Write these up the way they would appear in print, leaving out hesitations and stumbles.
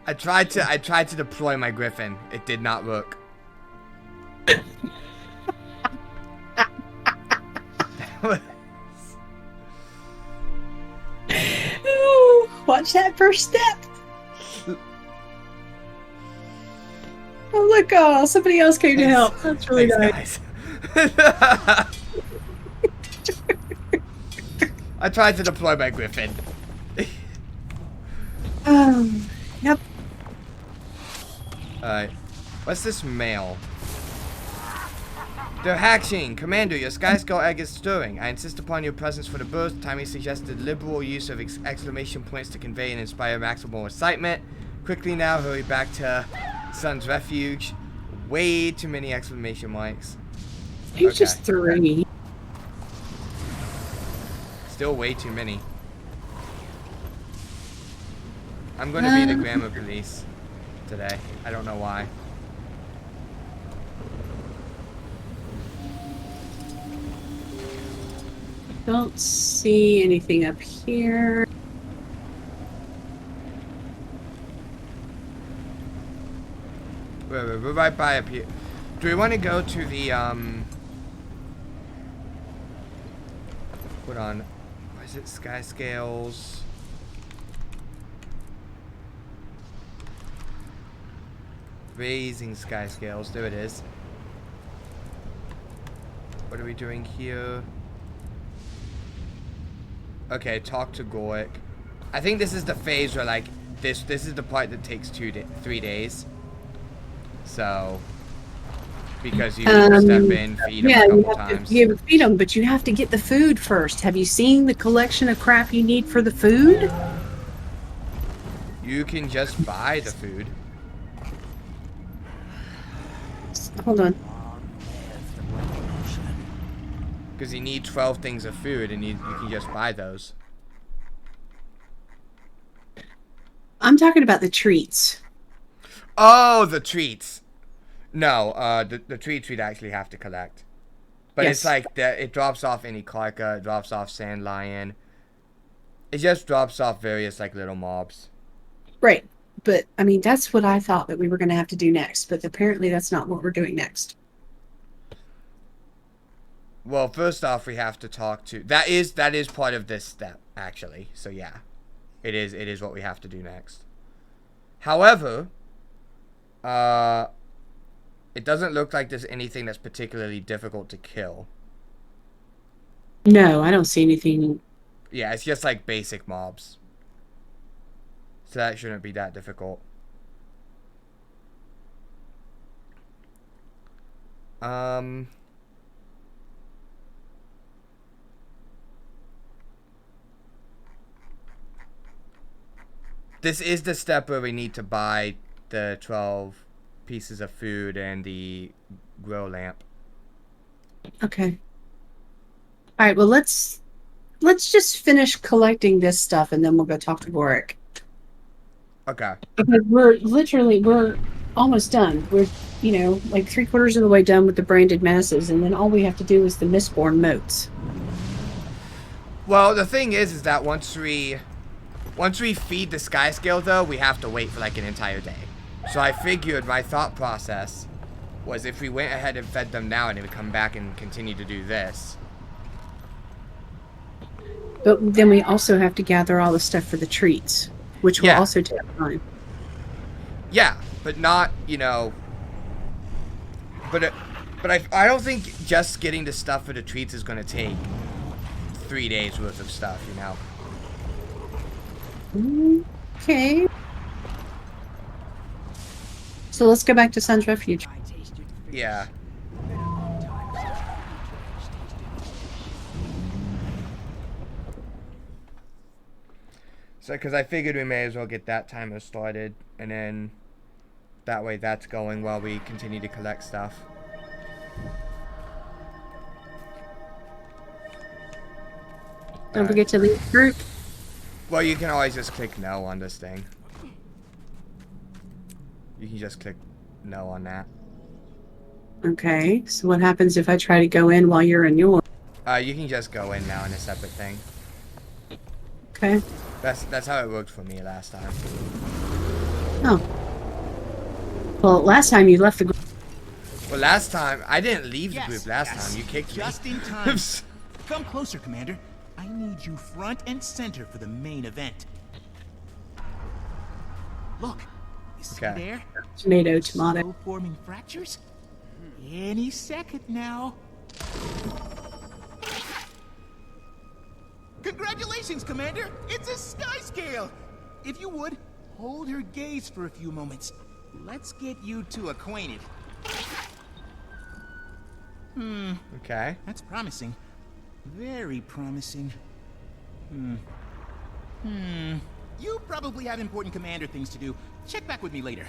I tried to deploy my griffin. It did not work. Ooh, watch that first step. Oh look! Oh, somebody else came to help. That's really nice. I tried to deploy my griffin. Yep. Alright. What's this mail? They're hatching! Commander, your skyscale egg is stirring. I insist upon your presence for the birth. Timely suggested liberal use of exclamation points to convey and inspire maximal excitement. Quickly now, hurry back to Sun's refuge. Way too many exclamation marks. It's just 3. Still way too many. I'm going to be the grammar police today. I don't know why. Don't see anything up here. We're right by up here. Do we want to go to the, Hold on. What is it? Skyscales. Raising skyscales. There it is. What are we doing here? Okay, talk to Gorik. I think this is the phase where, like, this is the part that takes 3 days. So, because you step in, feed them a couple times. Yeah, you feed them, but you have to get the food first. Have you seen the collection of crap you need for the food? You can just buy the food. Hold on. Because you need 12 things of food, and you can just buy those. I'm talking about the treats. Oh, the treats. No, the treats we'd actually have to collect. But Yes. it's like, it drops off any Clarka, it drops off Sand Lion. It just drops off various, like, little mobs. Right. But, I mean, that's what I thought that we were going to have to do next. But apparently that's not what we're doing next. Well, first off, we have to talk to... That is part of this step, actually. So, yeah. It is what we have to do next. However, it doesn't look like there's anything that's particularly difficult to kill. No, I don't see anything. Yeah, it's just like basic mobs. So that shouldn't be that difficult. This is the step where we need to buy the 12 pieces of food and the grow lamp. Okay. All right, well, let's just finish collecting this stuff, and then we'll go talk to Gorik. Okay. Because we're almost done. We're, like 3/4 of the way done with the branded masses, and then all we have to do is the Mistborn moats. Well, the thing is that once we feed the skyscale, though, we have to wait for like an entire day. So I figured my thought process was if we went ahead and fed them now and then we come back and continue to do this. But then we also have to gather all the stuff for the treats, which will also take time. Yeah, but not, But I don't think just getting the stuff for the treats is going to take 3 days worth of stuff, Okay. So let's go back to Sun's Refuge. Yeah. So, because I figured we may as well get that timer started, and then that way that's going while we continue to collect stuff. Don't forget to leave the group. Well, you can always just click no on this thing. You can just click no on that. Okay, so what happens if I try to go in while you're in yours? You can just go in now in a separate thing. Okay. That's how it worked for me last time. Oh. Well, last time you left the group. Well, last time I didn't leave the Yes, group. Last yes. time you kicked me. Just in time. Come closer, Commander. I need you front and center for the main event. Look, you see Okay. there? Tomato. Slow forming fractures? Any second now. Congratulations, Commander! It's a sky scale! If you would, hold her gaze for a few moments. Let's get you two acquainted. Okay. That's promising. Very promising. You probably have important Commander things to do. Check back with me later.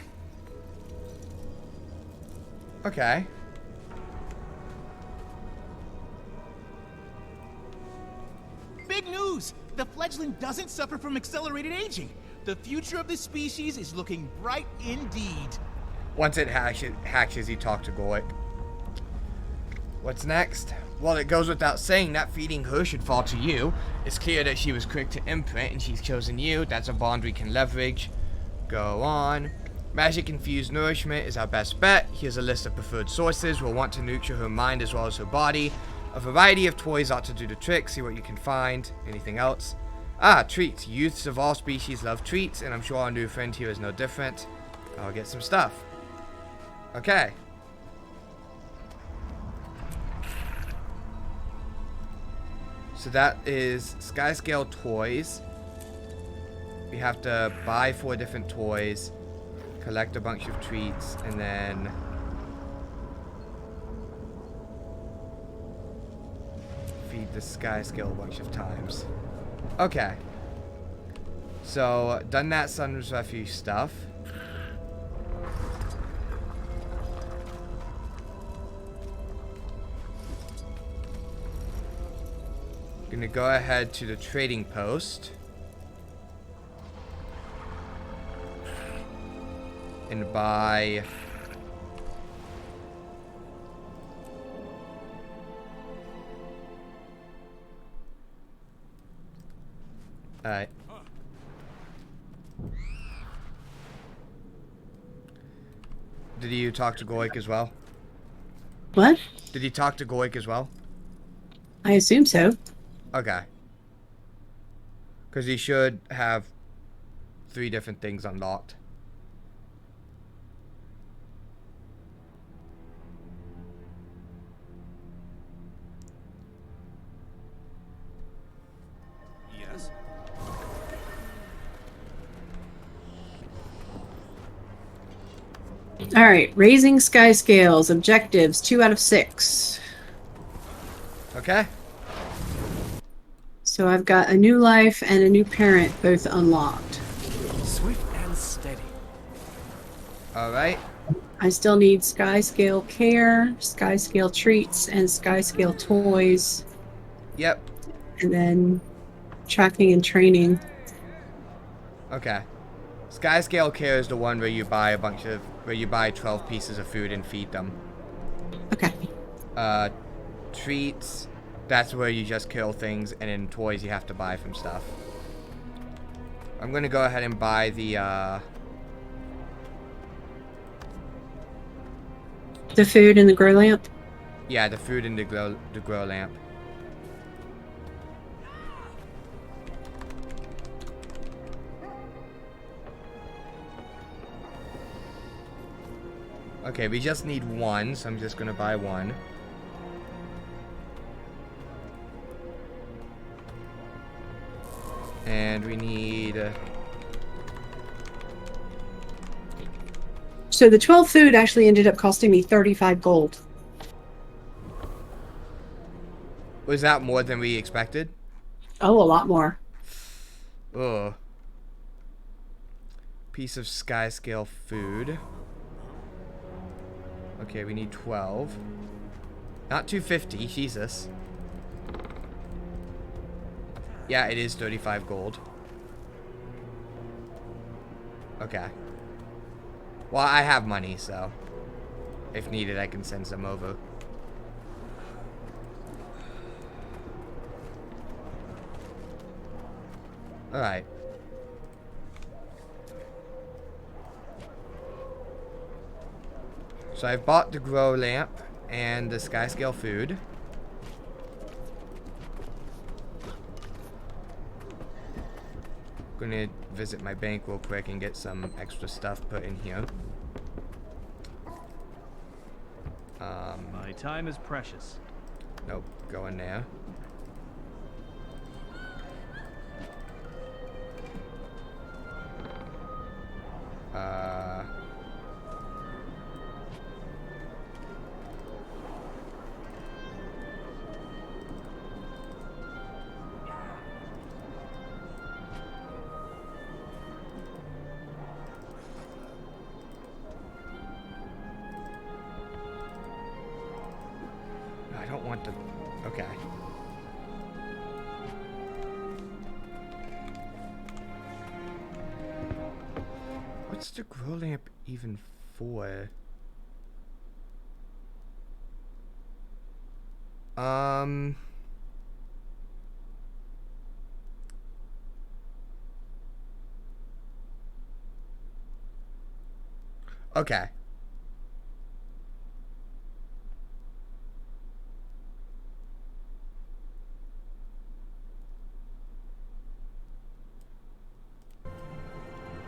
Okay. Big news! The fledgling doesn't suffer from accelerated aging. The future of the species is looking bright indeed. Once it hatches, you talk to Goik. What's next? Well, it goes without saying that feeding her should fall to you. It's clear that she was quick to imprint and she's chosen you. That's a bond we can leverage. Go on. Magic-infused nourishment is our best bet. Here's a list of preferred sources. We'll want to nurture her mind as well as her body. A variety of toys ought to do the trick. See what you can find. Anything else? Ah, treats. Youths of all species love treats, and I'm sure our new friend here is no different. I'll get some stuff. Okay. So that is skyscale toys. We have to buy 4 different toys, collect a bunch of treats, and then feed the skyscale a bunch of times. Okay. So, done that Sun's Refuge stuff. Gonna go ahead to the trading post and buy alright. Did you talk to Goik as well? What? Did you talk to Goik as well? I assume so. Okay. Because he should have 3 different things unlocked. Yes. All right. Raising sky scales. Objectives 2 out of 6. Okay. So I've got a new life and a new parent both unlocked. Swift and steady. Alright. I still need sky scale care, sky scale treats, and sky scale toys, Yep. and then tracking and training. Okay. Skyscale care is the one where you buy where you buy 12 pieces of food and feed them. Okay. Treats, that's where you just kill things, and in toys you have to buy from stuff. I'm gonna go ahead and buy the food and the grow lamp. yeah, the food and the grow lamp. Okay, we just need 1, so I'm just gonna buy 1. And we need So the 12 food actually ended up costing me 35 gold. was that more than we expected? Oh, a lot more. Ugh. Piece of sky scale food. Okay, we need 12. Not 250, Jesus. Yeah, it is 35 gold. Okay. Well, I have money, so if needed, I can send some over. Alright. So I've bought the grow lamp and the sky scale food. Gonna visit my bank real quick and get some extra stuff put in here. My time is precious. Nope, go in there. I don't want to. Okay. What's the grow lamp even for? Okay.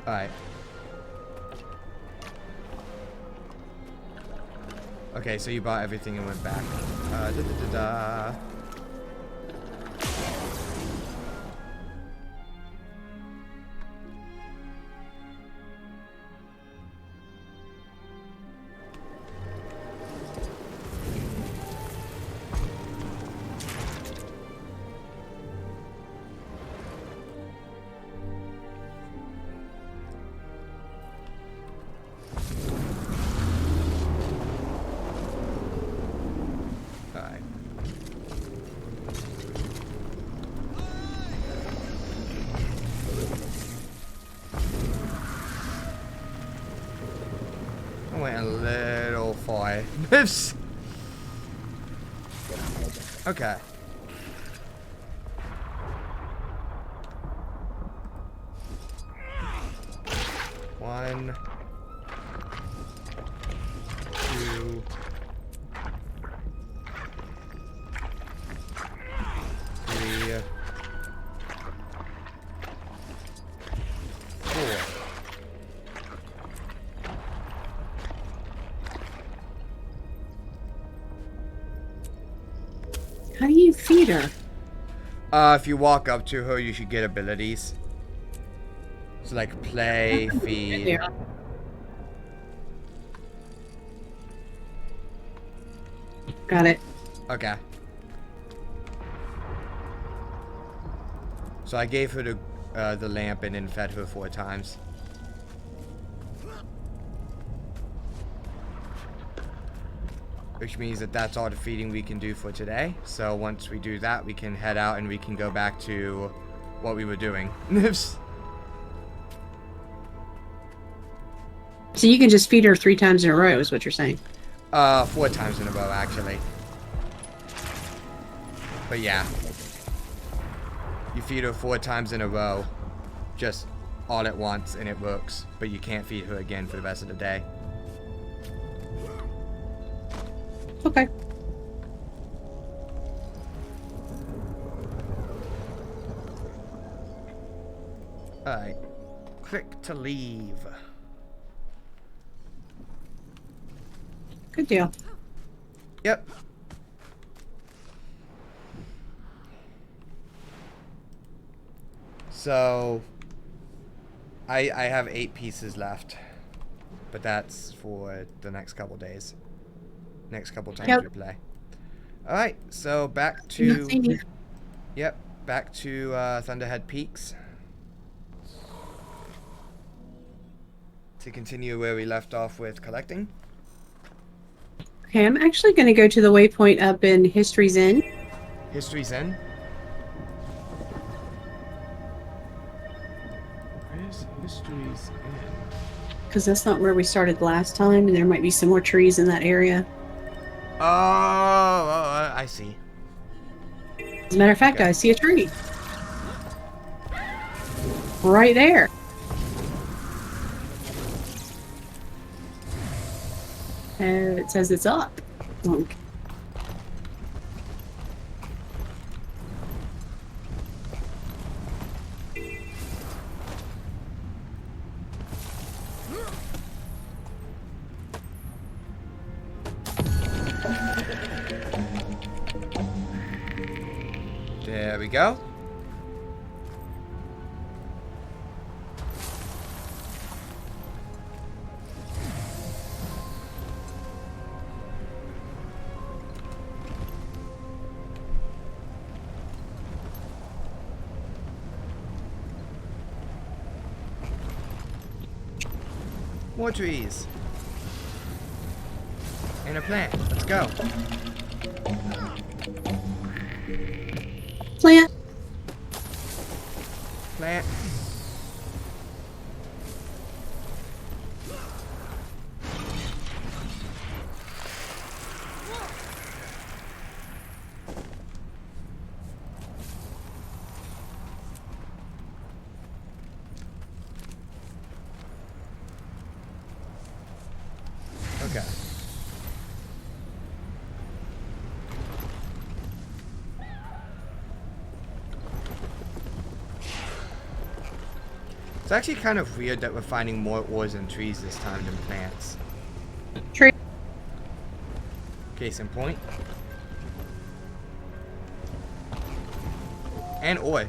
Alright. Okay, so you bought everything and went back. Da da da da. Alright. I went a little far. Oops. Okay. One, two, three, four. How do you feed her? If you walk up to her, you should get abilities. So like play, feed. Yeah. Got it. Okay. So I gave her the lamp and then fed her 4 times. Which means that that's all the feeding we can do for today. So once we do that, we can head out and we can go back to what we were doing. So you can just feed her 3 times in a row, is what you're saying. 4 times in a row, actually. But yeah. You feed her 4 times in a row. Just all at once, and it works. But you can't feed her again for the rest of the day. Okay. Alright. Click to leave. Good deal. Yep. So I have 8 pieces left. But that's for the next couple days. Next couple times Yep. we play. Alright, so back Nothing. to yep, back to Thunderhead Peaks. To continue where we left off with collecting. Okay, I'm actually going to go to the waypoint up in History's Inn. History's End. Where's History's End? Because that's not where we started last time, and there might be some more trees in that area. Oh, I see. As a matter of fact, Okay. I see a tree. Right there. It says it's up. Okay. There we go. More trees. And a plant. Let's go. Plant. Plant. Okay. It's actually kind of weird that we're finding more ores and trees this time than plants. Tree. Case in point. And ore.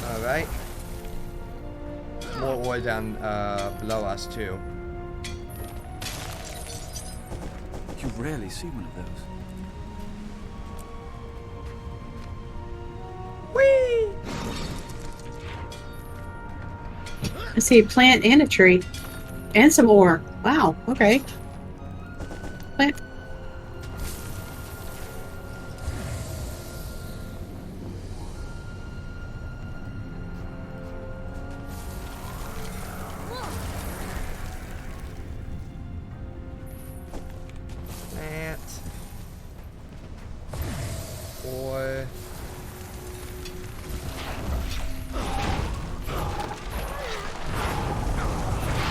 Alright. More ore down below us too. You rarely see one of those. Whee! I see a plant and a tree. And some ore. Wow, okay. Plant. Plant. Ore.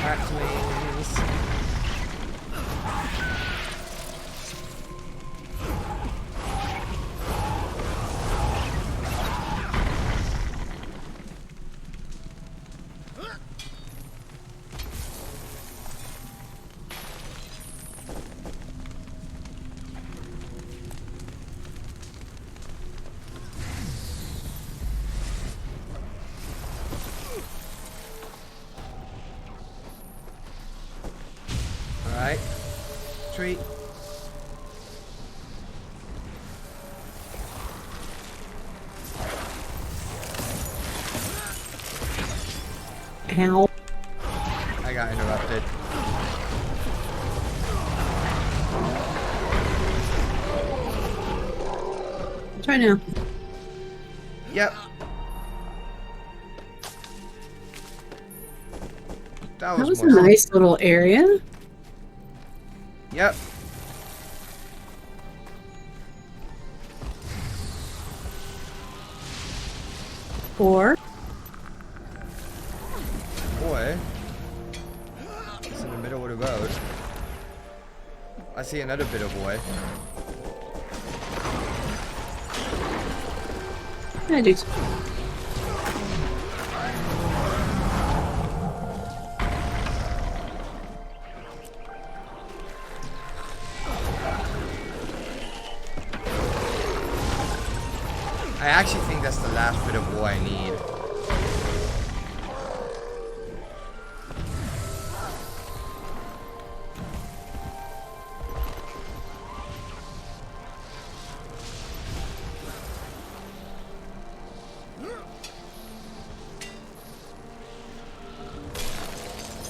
Hatchlings. Alright. Tree. Ow. I got interrupted. Try now. Yep. That That was a more. nice little area. Yep. Or Ore. It's in the middle of the road. I see another bit of ore. I do. I actually think that's the last bit of ore I need.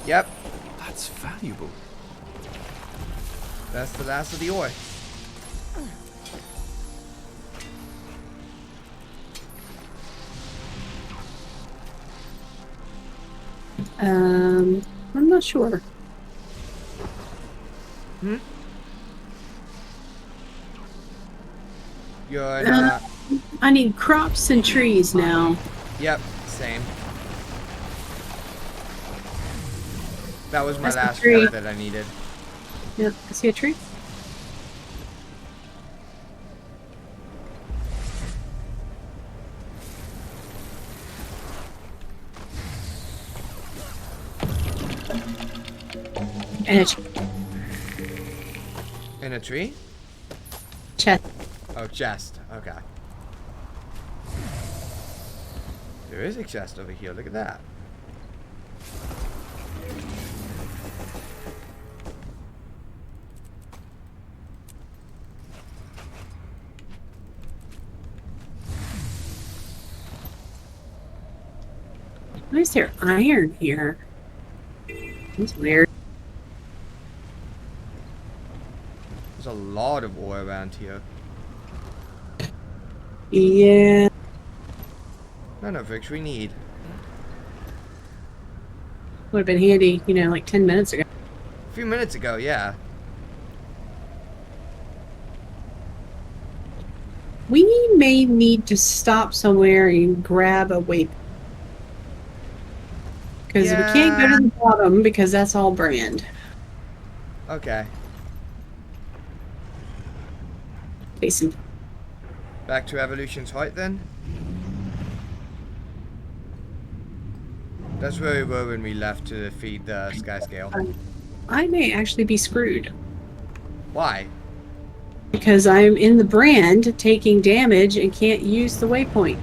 Yep, That's valuable. that's the last of the ore. I'm not sure. Hmm? You're Uh, not... I need crops and trees now. Yep, same. That was my That's the last tree. wood that I needed. Yep, I see a tree. And a In a tree? chest. Oh, chest. Okay. There is a chest over here. Look at that. Why is there iron here? That's weird. There's a lot of ore around here. Yeah. None of which we need. Would have been handy, you know, like 10 minutes ago. A few minutes ago, yeah. We may need to stop somewhere and grab a waypoint. Because we can't go to the bottom because that's all brand. Okay. Facing. Back to Evolution's Height then. That's where we were when we left to defeat the skyscale. I may actually be screwed. Why? Because I'm in the brand taking damage and can't use the waypoint.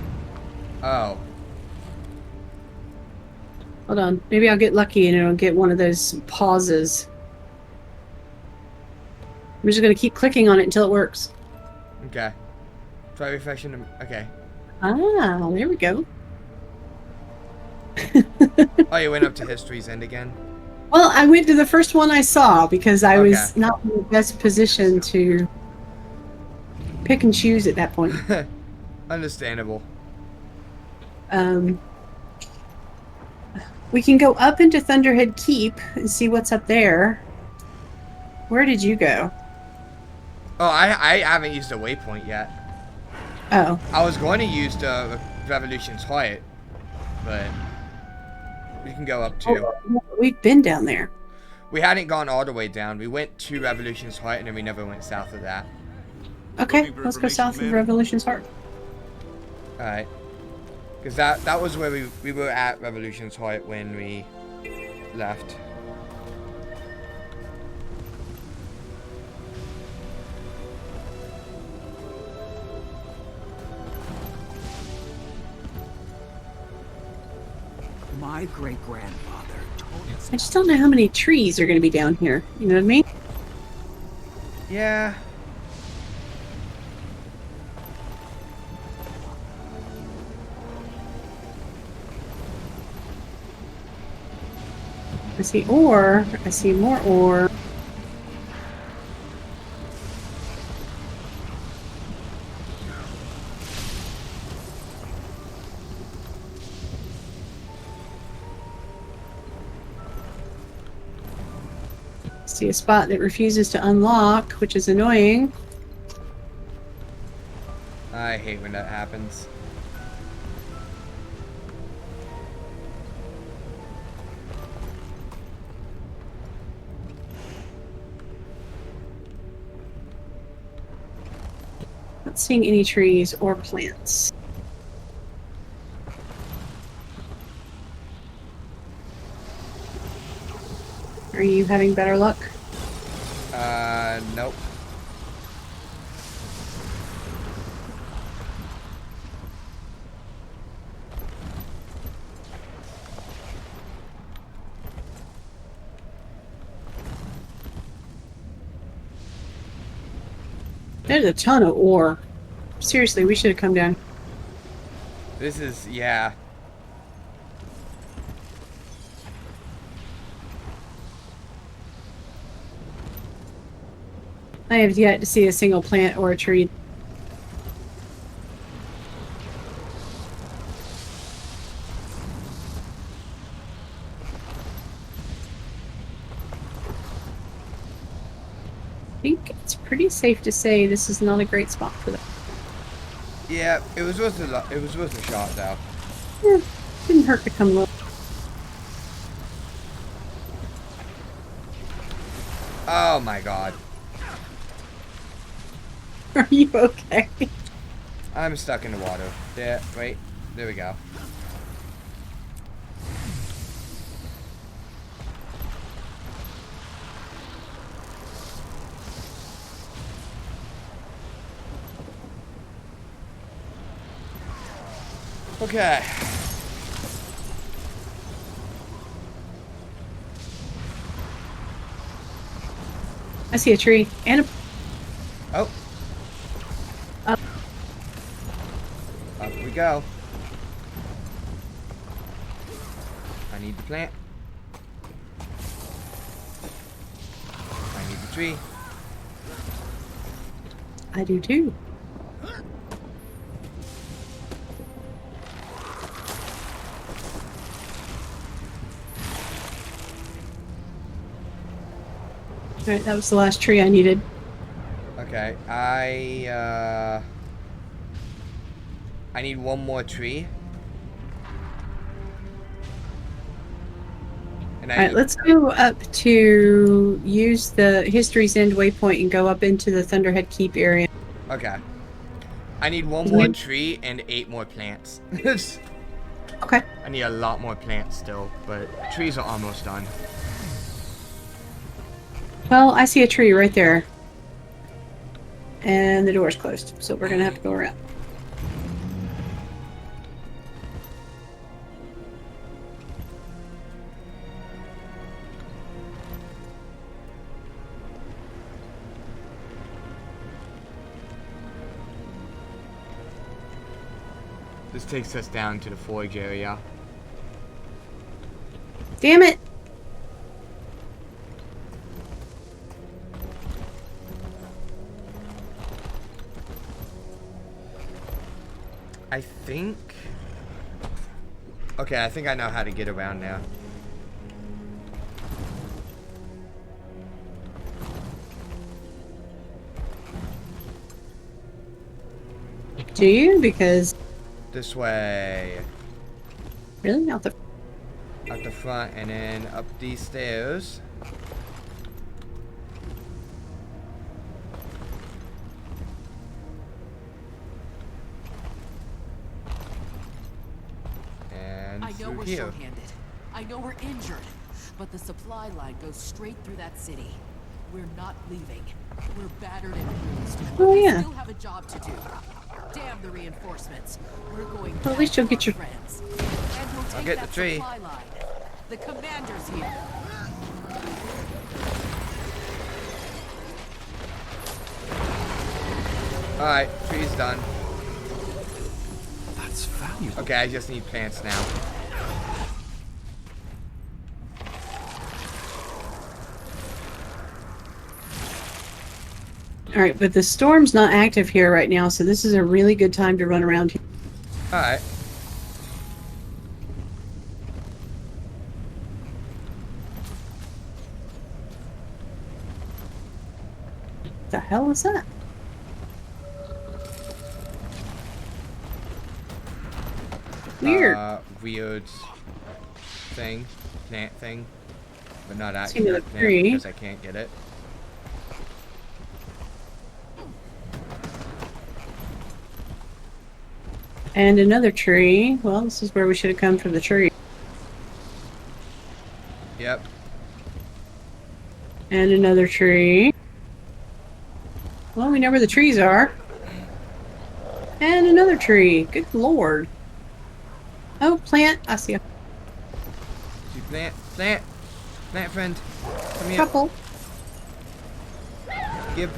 Oh. Hold on. Maybe I'll get lucky and it'll get one of those pauses. I'm just going to keep clicking on it until it works. Okay. Try refreshing them. Okay. Ah, there we go. Oh, you went up to History's End again? Well, I went to the first one I saw because I Okay. was not in the best position to pick and choose at that point. Understandable. We can go up into Thunderhead Keep and see what's up there. Where did you go? Oh, I haven't used a waypoint yet. Oh, I was going to use the Revolution's Height, but we can go up too. we've been down there. We hadn't gone all the way down. We went to Revolution's Height and then we never went south of that. Okay, Looking for let's go south of information, Revolution's Heart. Alright. Because that was where we were at Revolution's Height when we left. My great-grandfather told us. I just don't know how many trees are going to be down here. You know what I mean? Yeah. I see ore. I see more ore. See a spot that refuses to unlock, which is annoying. I hate when that happens. Not seeing any trees or plants. Are you having better luck? Nope. There's a ton of ore. Seriously, we should have come down. This is, yeah. I have yet to see a single plant or a tree. think it's pretty safe to say this is not a great spot for them. Yeah, it was worth it was worth a shot though. Yeah, didn't hurt to come look. Oh my god. Are you okay? I'm stuck in the water. There, wait. There we go. Okay. I see a tree and a. Oh. Up. Up we go. I need the plant. I need the tree. I do too. Alright, that was the last tree I needed. Okay, I need one more tree. And Alright, let's go up to use the History's End waypoint and go up into the Thunderhead Keep area. Okay. I need one more tree and 8 more plants. Okay. I need a lot more plants still, but trees are almost done. Well, I see a tree right there. And the door's closed, so we're gonna have to go around. This takes us down to the forge area. Damn it! I think... Okay, I think I know how to get around now. Do you? Because... This way. Really? Not the... Up the front and then up these stairs. And I know through we're here. short-handed. I know we're injured. But the supply line goes straight through that city. We're not leaving. We're battered and bruised. Oh, We yeah. still have a job to do. Damn the reinforcements. We're going Well, at least you'll back get to your- our friends. And we'll take get that the tree. supply line. The commander's here. Alright, tree's done. That's valuable. Okay, I just need plants now. Alright, but the storm's not active here right now, so this is a really good time to run around here. Alright. The hell is that? Weird. Weird thing. Plant thing. But not See actually a another plant tree. because I can't get it. And another tree. Well, this is where we should have come from the tree. Yep. And another tree. Well, we know where the trees are. And another tree. Good lord. Oh, plant. I see a See plant. Plant. Plant friend. Come here. couple. Give.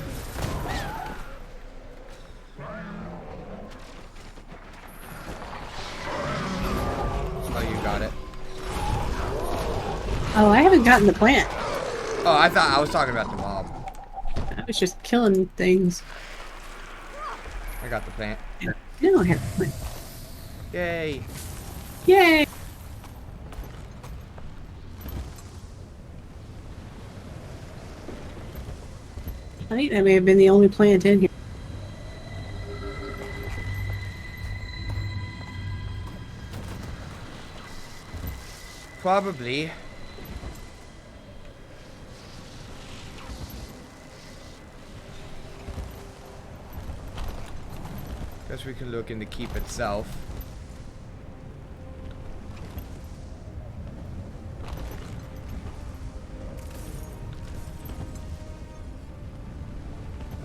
Oh, you got it. Oh, I haven't gotten the plant. Oh, I thought I was talking about the mob. I was just killing things. I got the plant. No, I have the plant. Yay. Yay! I think that may have been the only plant in here. Probably. Guess we can look in the keep itself.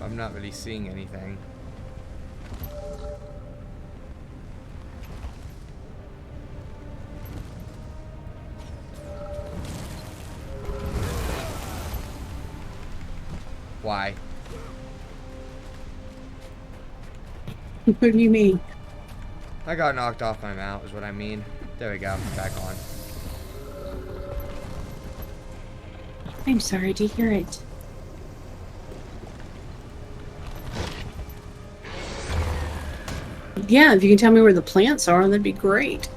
I'm not really seeing anything. Why? What do you mean? I got knocked off my mount is what I mean. There we go. Back on. I'm sorry to hear it. Yeah, if you can tell me where the plants are, that'd be great.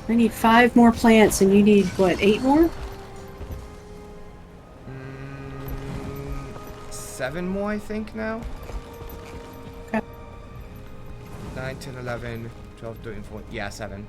I need 5 more plants, and you need, what, 8 more? 7 more, I think, now. Okay. 9, 10, 11, 12, 13, 14. Yeah, 7.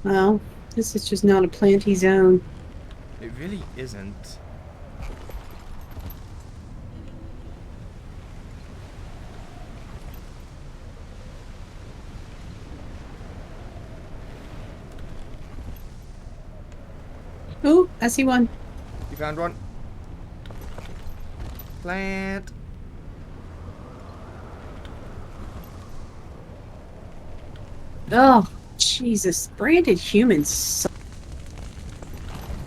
Well, this is just not a planty zone. It really isn't. Ooh, I see one. You found one? Plant. Oh, Jesus. Branded humans suck.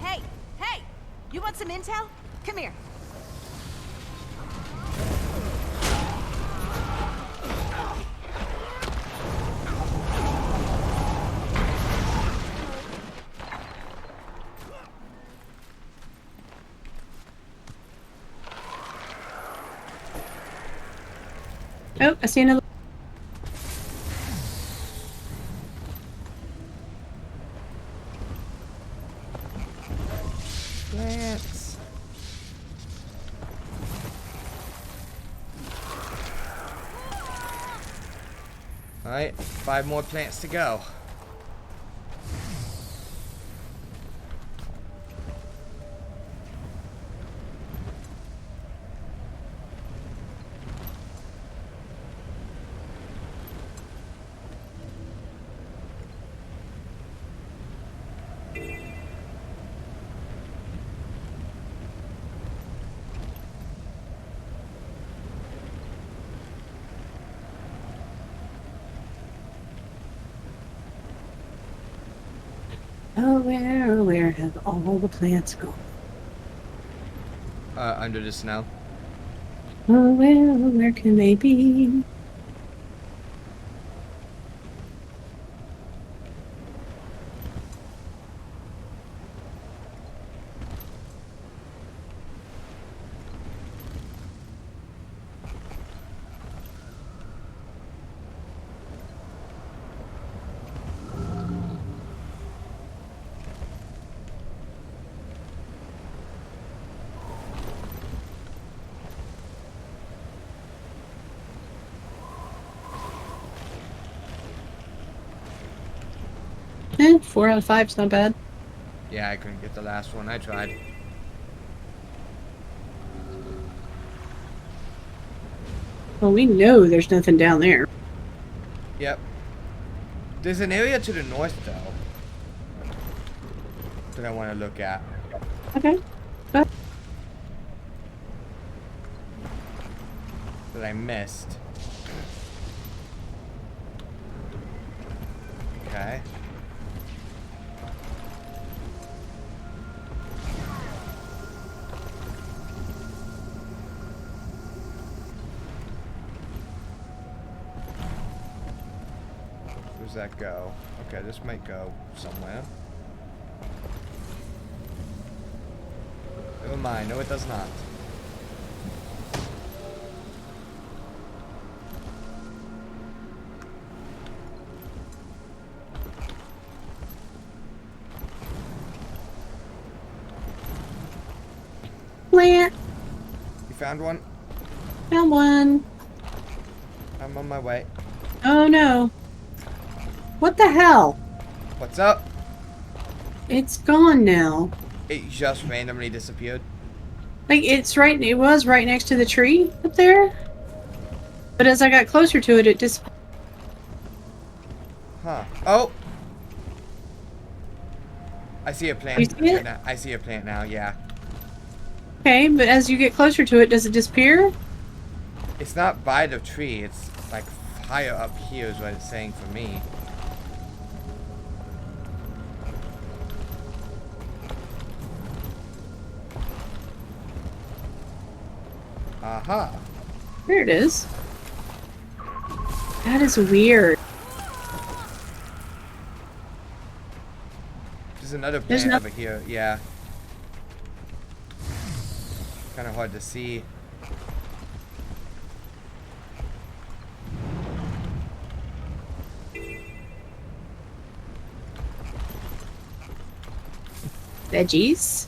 Hey, hey! You want some intel? Come here. Oh, I see another. Plants. Alright, 5 more plants to go. Oh, where have all the plants gone? Under the snow. Oh, where can they be? Eh, 4 out of 5 is not bad. Yeah, I couldn't get the last one. I tried. Well, we know there's nothing down there. Yep. There's an area to the north, though, that I want to look at. Okay. But That I missed. Okay. Where does that go? Okay, this might go somewhere. Never mind. No, it does not. plant. You found one? Found one. I'm on my way. Oh no. What the hell? What's up? It's gone now. It just randomly disappeared. Like it was right next to the tree up there. But as I got closer to it, it just Huh. Oh! I see a plant. You see it? Now. I see a plant now, yeah. okay, but as you get closer to it, does it disappear? It's not by the tree, it's like higher up here is what it's saying for me. Aha. There it is. That is weird. There's another There's plant no- over here, yeah. Kind of hard to see. Veggies.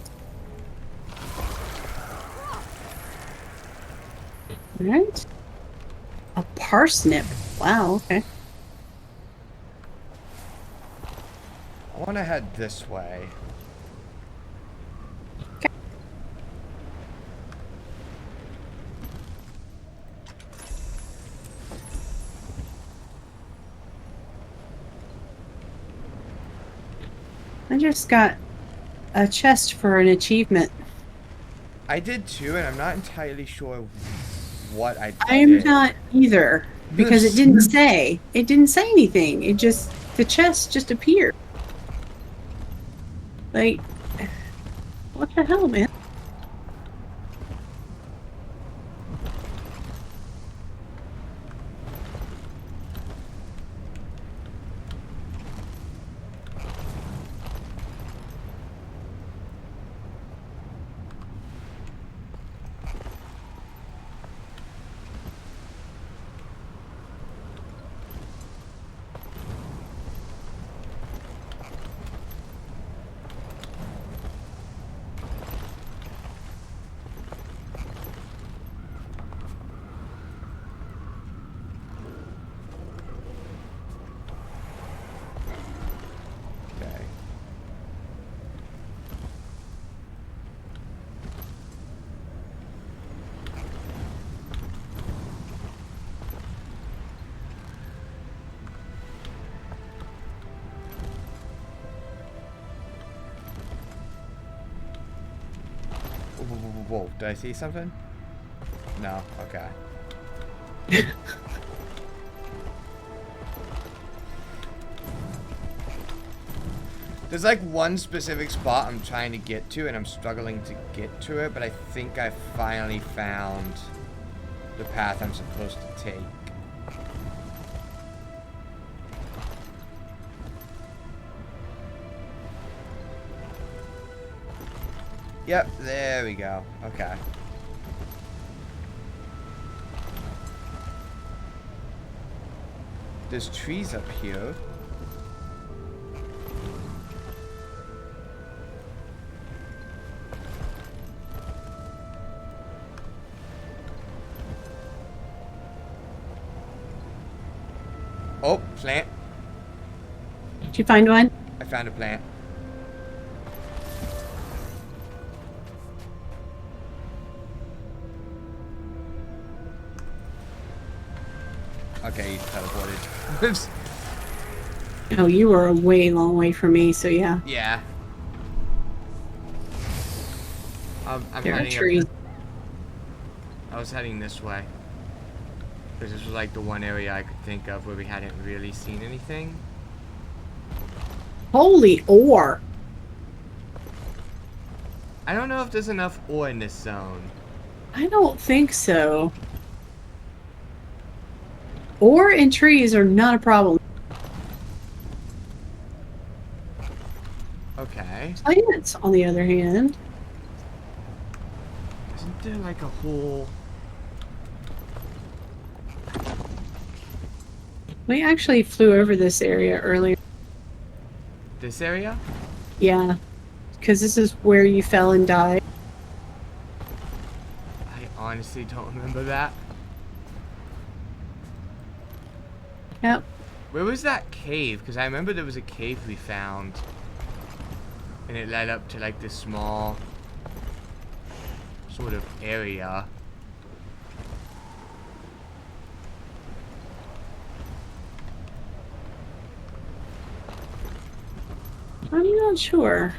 Alright. A parsnip. Wow, okay. I want to head this way. I just got a chest for an achievement. I did too, and I'm not entirely sure what I did. I'm not either. Because it didn't say. It didn't say anything. It just the chest just appeared. Like what the hell, man? Okay. Whoa, did I see something? No, okay. There's like one specific spot I'm trying to get to, and I'm struggling to get to it, but I think I finally found the path I'm supposed to take. Yep, there we go. Okay. There's trees up here. Oh, plant. Did you find one? I found a plant. Okay, he's teleported. Oops. Oh, you were a way long way from me, so yeah. Yeah. I'm There are heading trees. I was heading this way. Because this was like the one area I could think of where we hadn't really seen anything. Holy ore. I don't know if there's enough ore in this zone. I don't think so. Ore and trees are not a problem. Okay. Plants, on the other hand. Isn't there like a whole... We actually flew over this area earlier. This area? Yeah. Because this is where you fell and died. I honestly don't remember that. Yep. Where was that cave? Because I remember there was a cave we found. And it led up to like this small sort of area. I'm not sure.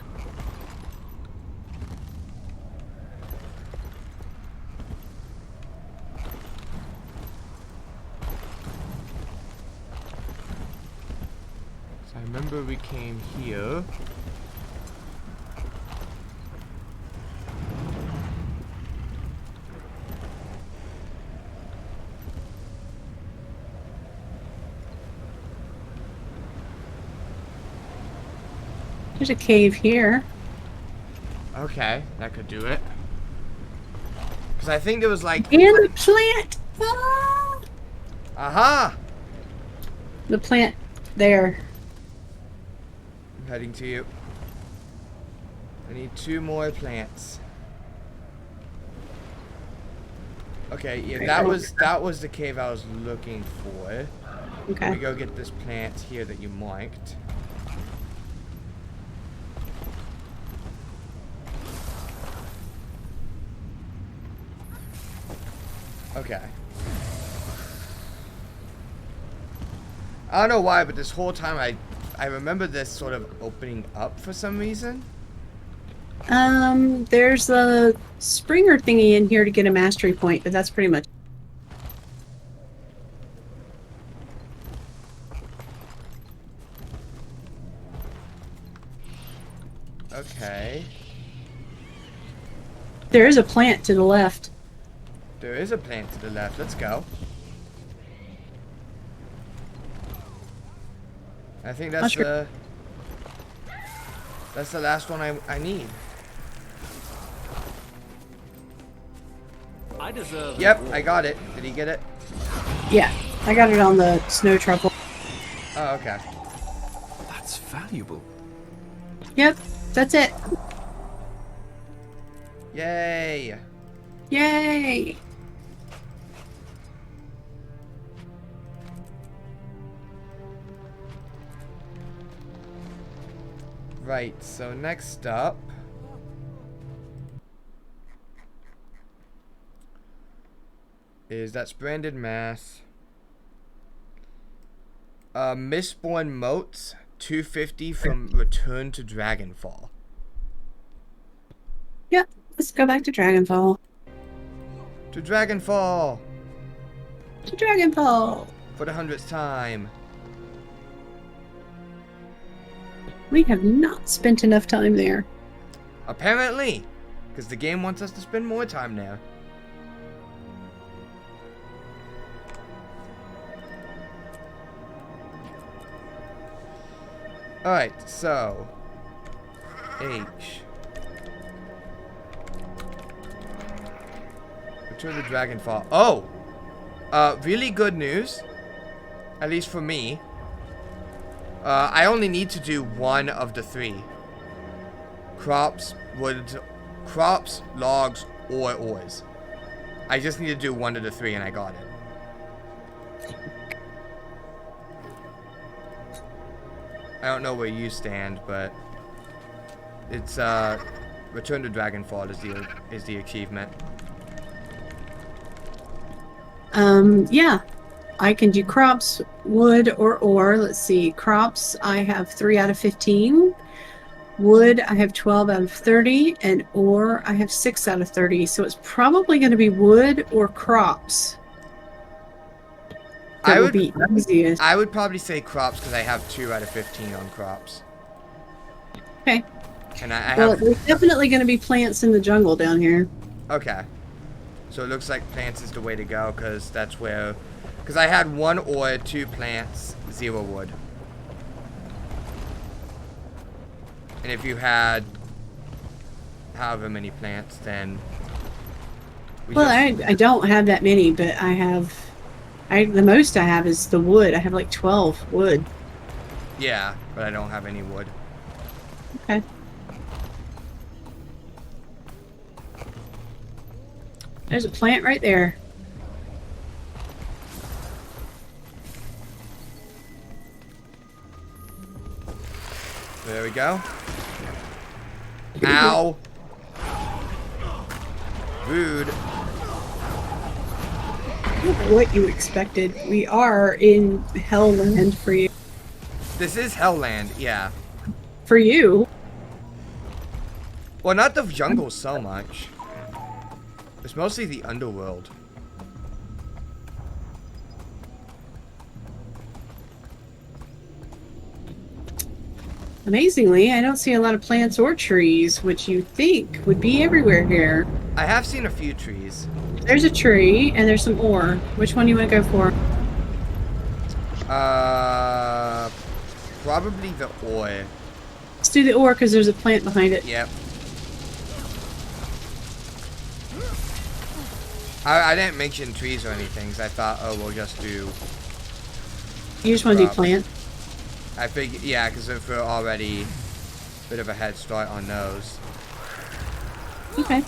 So I remember we came here. There's a cave here. Okay, that could do it. Because I think there was like... And a plant! Ah! Aha! The plant there. I'm heading to you. I need 2 more plants. Okay, yeah, that was the cave I was looking for. Let Okay. me go get this plant here that you marked. Okay. I don't know why, but this whole time I remember this sort of opening up for some reason. There's a Springer thingy in here to get a mastery point, but that's pretty much. Okay. There is a plant to the left. There is a plant to the left. Let's go. I think that's Mushroom. the last one I need. I deserve. Yep, I got it. Did he get it? Yeah, I got it on the snow truffle. Oh, okay. That's valuable. Yep, that's it. Yay. Yay! Right, so next up is that's branded mass. Mistborn moats 250 from Return to Dragonfall. Yep, let's go back to Dragonfall. To Dragonfall To Dragonfall! for the 100th time. We have not spent enough time there. Apparently, because the game wants us to spend more time there. Alright, so H. Return to Dragonfall. Oh! Really good news. At least for me. I only need to do 1 of the 3. Crops, logs, or ores. I just need to do 1 of the 3 and I got it. I don't know where you stand, but it's Return to Dragonfall is the achievement. Yeah. I can do crops, wood, or ore. Let's see. Crops, I have 3 out of 15. Wood, I have 12 out of 30, and ore, I have 6 out of 30. So it's probably going to be wood or crops that I will would be easiest. I would probably say crops because I have 2 out of 15 on crops. Okay. And I Well, have... there's definitely going to be plants in the jungle down here. Okay. So it looks like plants is the way to go because that's where... Because I had 1 ore, 2 plants, 0 wood. And if you had however many plants, then... Well, I don't have that many, but I have... the most I have is the wood. I have like 12 wood. Yeah, but I don't have any wood. Okay. There's a plant right there. There we go. Ow! Rude. I don't know what you expected. We are in Hellland for you. This is Hellland, yeah. For you. Well, not the jungle so much. It's mostly the underworld. Amazingly, I don't see a lot of plants or trees, which you think would be everywhere here. I have seen a few trees. There's a tree, and there's some ore. Which one do you want to go for? Probably the ore. Let's do the ore, because there's a plant behind it. Yep. I didn't mention trees or anything, so I thought, oh, we'll just do... You just want to do plant? I figured, yeah, because if we're already a bit of a head start on those. Okay.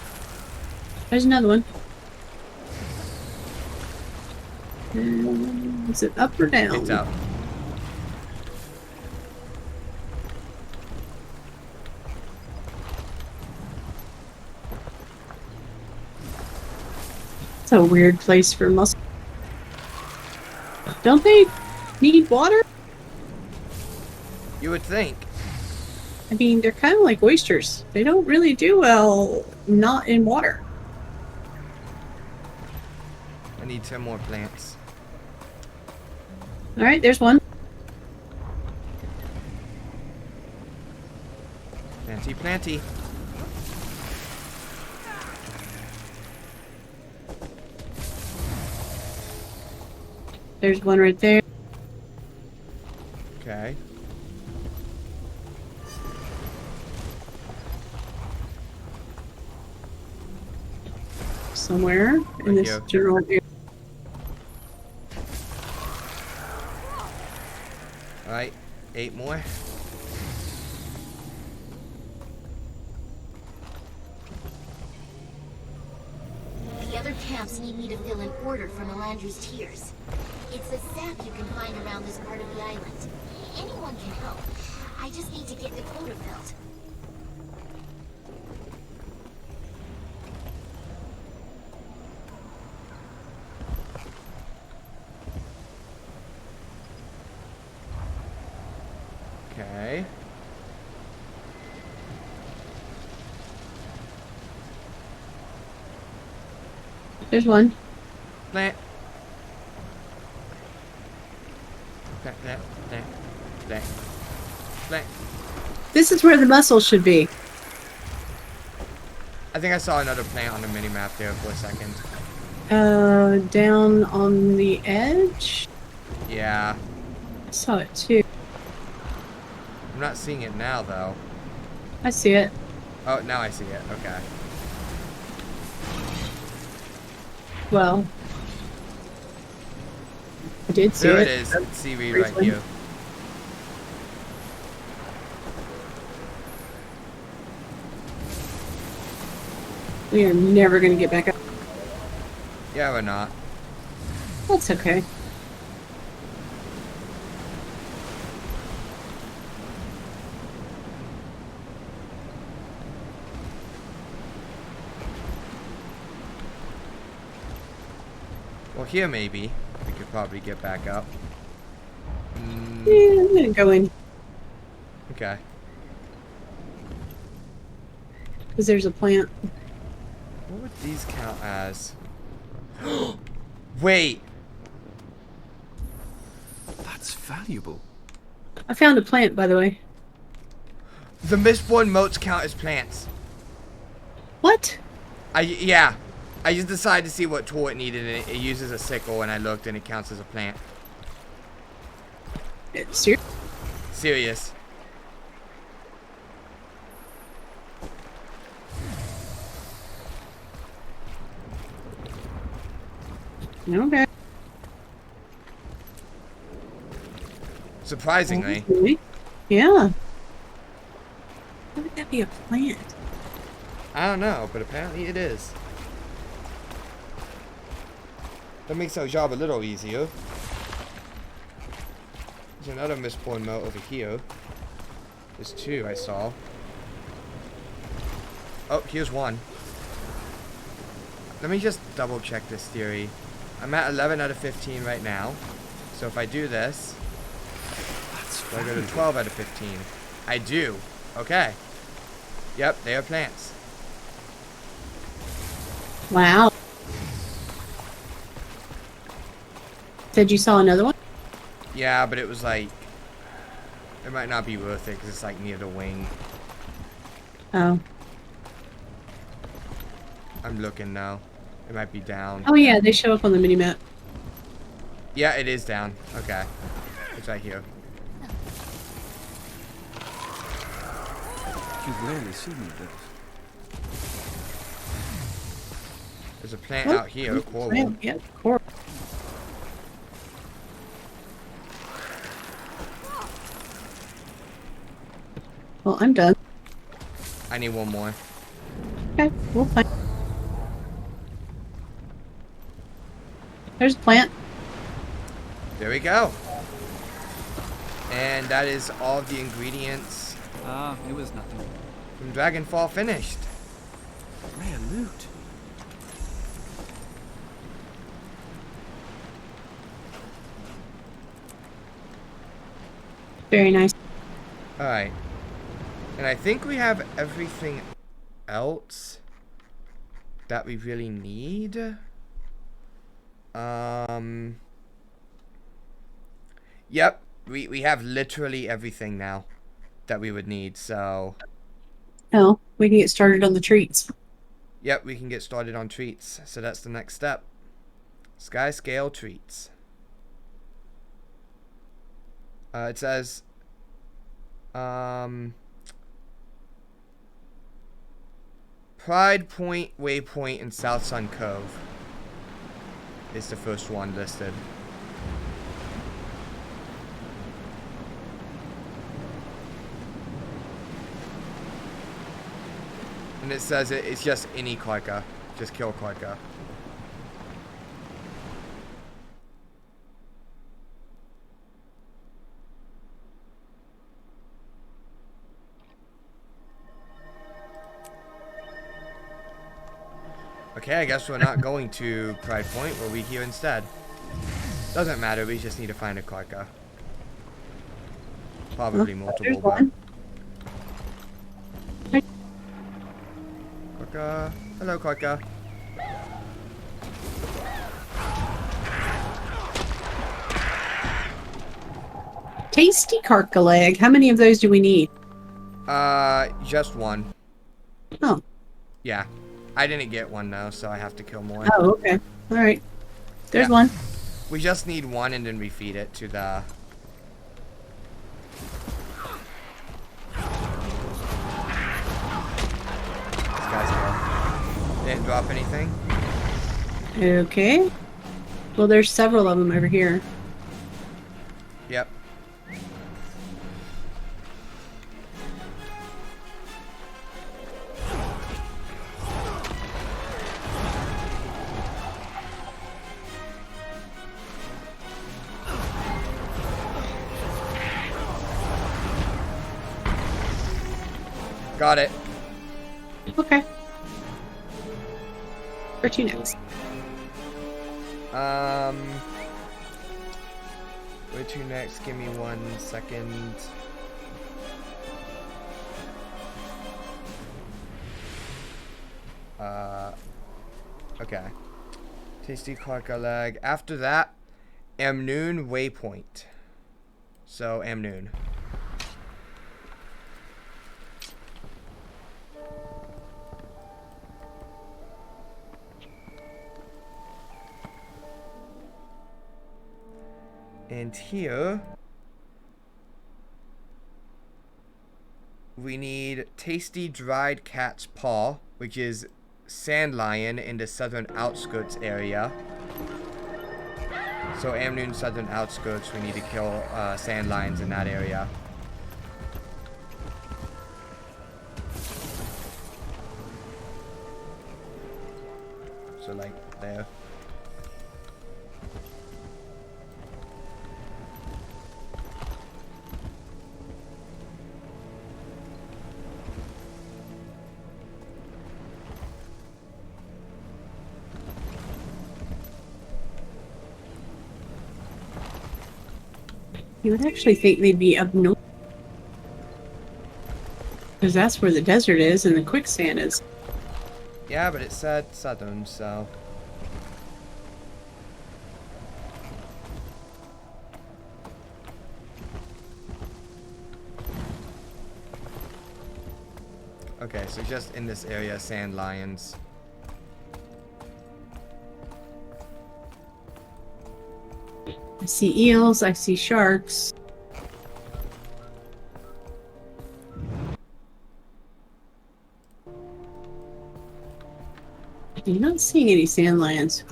There's another one. Is it up or down? It's up. It's a weird place for mussels. Don't they need water? You would think. I mean, they're kind of like oysters. They don't really do well not in water. I need 10 more plants. Alright, there's one. Planty, planty. There's one right there. Okay. Somewhere in Right this here. general area. Alright, 8 more. The other camps need me to fill an order for Melandru's tears. It's a sap you can find around this part of the island. Anyone can help. I just need to get the quota filled. Okay. There's one. Plant. Plant, plant, plant, plant, plant. This is where the mussels should be. I think I saw another plant on the mini map there for a second. Down on the edge? Yeah. I saw it too. I'm not seeing it now though. I see it. Oh, now I see it. Okay. Well, I did see There it. it is. It's seaweed right here. We are never going to get back up. Yeah, we're not. That's okay. Well, here maybe we could probably get back up. Yeah, I'm going to go in. Okay. Because there's a plant. What would these count as? Wait. That's valuable. I found a plant, by the way. The Mistborn motes count as plants. What? Yeah. I just decided to see what tool it needed, and it uses a sickle, and I looked, and it counts as a plant. Serious? Serious. Okay. Surprisingly. Yeah. How would that be a plant? I don't know, but apparently it is. That makes our job a little easier. There's another Mistborn mote over here. There's two I saw. Oh, here's one. Let me just double check this theory. I'm at 11 out of 15 right now. So if I do this, do I go to 12 out of 15? I do. Okay. Yep, they are plants. Wow. Said you saw another one? Yeah, but it was like, it might not be worth it because it's like near the wing. Oh. I'm looking now. It might be down. Oh yeah, they show up on the minimap. Yeah, it is down. Okay. It's right here. You rarely see me this. There's a plant out here, coral. Yeah, coral. Well, I'm done. I need one more. Okay, we'll find. There's a plant. There we go. And that is all of the ingredients It was nothing. from Dragonfall finished. Rare loot. Very nice. Alright. And I think we have everything else that we really need. Yep. We have literally everything now that we would need, so... Oh, we can get started on the treats. Yep, we can get started on treats. So that's the next step. Sky scale treats. It says... Pride Point, Waypoint, and South Sun Cove is the first one listed. And it says it's just any Clarka. Just kill Clarka. Okay, I guess we're not going to Pride Point. We'll be here instead. Doesn't matter, we just need to find a Clarka. Probably multiple, but... Clarka. Hello, Clarka. Tasty carca leg. How many of those do we need? Just one. Oh. Yeah. I didn't get one though, so I have to kill more. Oh, okay. Alright. There's Yeah. one. We just need one and then refeed it to the... This guy's here. Didn't drop anything? Okay. Well, there's several of them over here. Yep. Got it. Okay. Where to next? Where to next? Give me 1 second. Okay. Tasty Clarka leg. After that, Amnoon Waypoint. So, Amnoon. And here, we need Tasty Dried Cat's Paw, which is Sand Lion in the southern outskirts area. So Amnoon southern outskirts, we need to kill sand lions in that area. So like there. You would actually think they'd be up north. Because that's where the desert is and the quicksand is. Yeah, but it said southern, so. Okay, so just in this area, sand lions. I see eels, I see sharks. I'm not seeing any sand lions.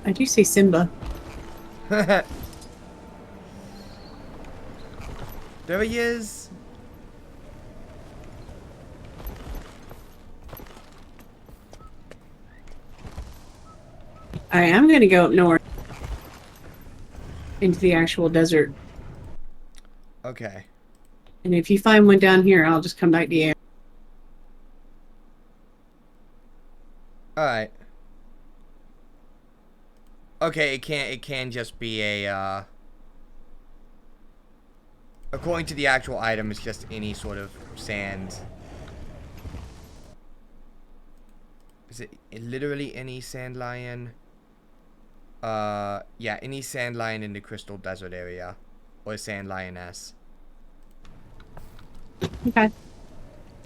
I do see Simba. There he is. Alright, I'm gonna go up north. Into the actual desert. Okay. And if you find one down here, I'll just come back to you. Alright. Okay, it can just be a, according to the actual item, it's just any sort of sand. Is it literally any sand lion? Yeah, any sand lion in the Crystal Desert area. Or sand lioness. Okay.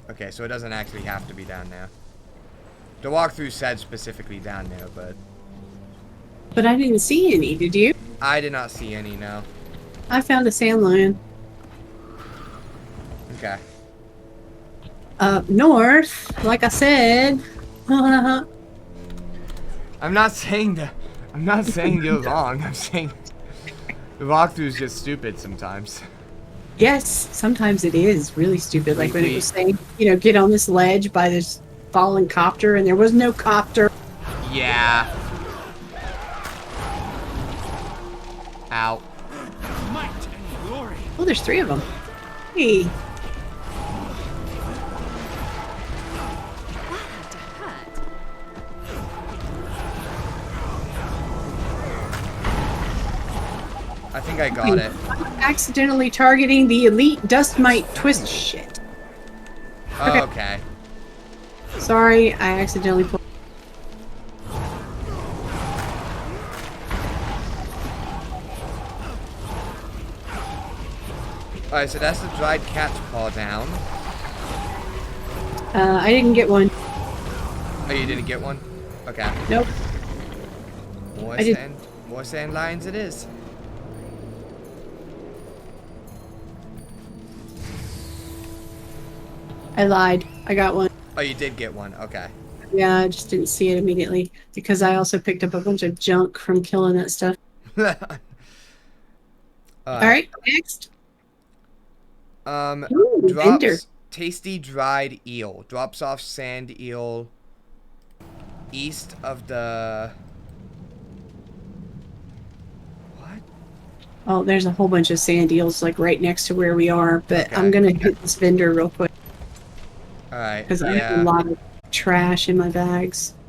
Okay, so it doesn't actually have to be down there. The walkthrough said specifically down there, but But I didn't see any, did you? I did not see any, no. I found a sand lion. Okay. Up north, like I said. I'm not saying that. I'm not saying you're wrong. I'm saying the walkthrough is just stupid sometimes. Yes, sometimes it is really stupid. Like when it was saying, you know, get on this ledge by this fallen copter, and there was no copter. Yeah. Ow. Might and glory. Oh, there's 3 of them. Hey. I think I got it. Accidentally targeting the elite dust mite twist shit. Oh, okay. Sorry, I accidentally pulled. Alright, so that's the dried cat's paw down. I didn't get one. Oh, you didn't get one? Okay. Nope. More sand lions it is. I lied. I got one. Oh, you did get one. Okay. Yeah, I just didn't see it immediately because I also picked up a bunch of junk from killing that stuff. Alright, next. Ooh, Drops vendor. tasty dried eel. Drops off sand eel east of the... What? Oh, there's a whole bunch of sand eels like right next to where we are, but Okay. I'm gonna hit this vendor real quick Alright, because I have a yeah. lot of. trash in my bags.